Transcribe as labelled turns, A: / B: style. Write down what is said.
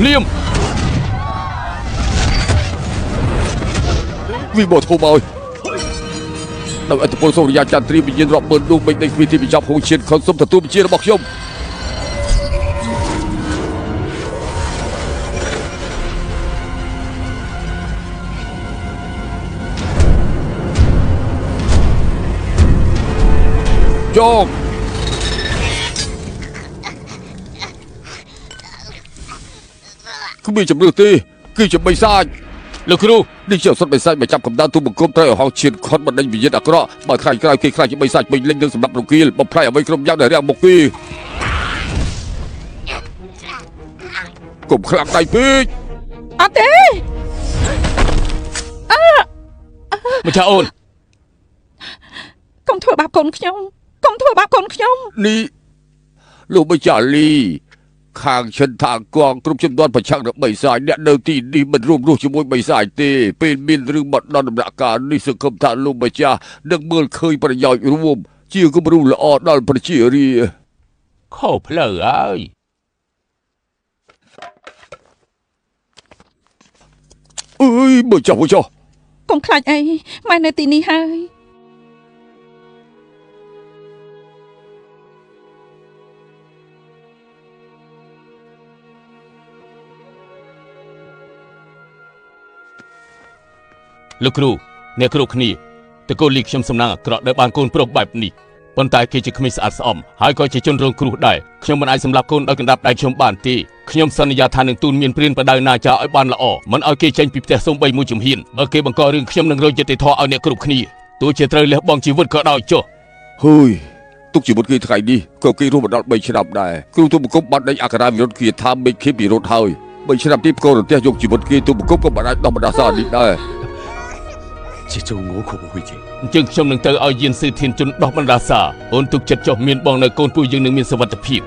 A: ភ្លាម
B: វិបត្តិធំហើយដោយអត្តពលសូរិយាចន្ទ្រីវិញ្ញាណរាប់ម៉ឺនដួងបេកនៃគ្មានទីបញ្ចប់ហូរឈានខនសុំទទួលបញ្ជារបស់ខ្ញុំយកគ្មានជំនឿទេគឺជាបិសាចលោកគ្រូនេះជាសុទ្ធបិសាចមកចាប់កំដៅទូបង្គំត្រូវឲ្យហោឈានខុនបណ្ដេញវិញ្ញាណអាក្រក់បើខ្លាចក្រោយគេខ្លាចជាបិសាចពេញលេញនឹងសម្រាប់រង្គាលបំផ្លាញអ្វីក្រុមយ៉ាងដែលរាំងមុខគេកុំខ្លាំងដៃពេក
C: អត់ទេ
A: ម្ចាស់អូនកុំធ្វើបាបកូនខ្ញុំ
B: នេះលោកម្ចាស់លីខាងឈិនថាកងគ្រប់ជំនាន់ប្រឆាំងនឹងបិសាចអ្នកនៅទីនេះមិនរួមរស់ជាមួយបិសាចទេពេលមានរឿងមកដល់ដំណាក់កាលនេះសង្ឃឹមថាលោកម្ចាស់នឹងមើលឃើញប្រយោជន៍រួមជាគំរូល្អដល់ប្រជារាស្ត្រ
D: ខុសផ្លូវហើយ
B: អើយមើលចុះ
C: កុំខ្លាចអីម៉ែនៅទីនេះហើយ
A: លោកគ្រូអ្នកគ្រូគ្នាតកូលលីខ្ញុំសំណាងអាក្រក់ដែលបានកូនប្រុសបែបនេះប៉ុន្តែគេជាក្មេងស្អាតស្អំហើយក៏ជាជនរងគ្រោះដែរខ្ញុំមិនអាចសម្លាប់កូនដោយកណ្ដាប់ដៃខ្ញុំបានទេខ្ញុំសន្យាថានឹងទូនមានព្រានបដៅណាចាឲ្យបានល្អមិនឲ្យគេចេញពីផ្ទះសូម្បីមួយជំហានបើគេបង្ករឿងខ្ញុំនឹងរយយុត្តិធម៌ឲ្យអ្នកគ្រប់គ្នាទោះជាត្រូវលះបង់ជីវិតក៏ដោយចុះ
B: ហើយទុកជីវិតគេថ្ងៃនេះក៏គេរស់មកដល់3ឆ្នាំដែរគ្រូទូបង្គំបានដេញអក្សរវិរុទ្ធគាថាមេឃេពីរត់ហើយ3ឆ្នាំទីផ្គររន្ទះយកជីវិតគេទូបង្គំក៏បានអាចដោះបណ្ដាសានេះដែរ
D: ជាចូលងខុបហួយជិ
A: អញ្ចឹងខ្ញុំនឹងទៅឲ្យយានសឺធានជនដោះបណ្ដាសាអូនទុកចិត្តចុះមានបងនៅកូនពូយើងនឹងមានសុវត្ថិភាព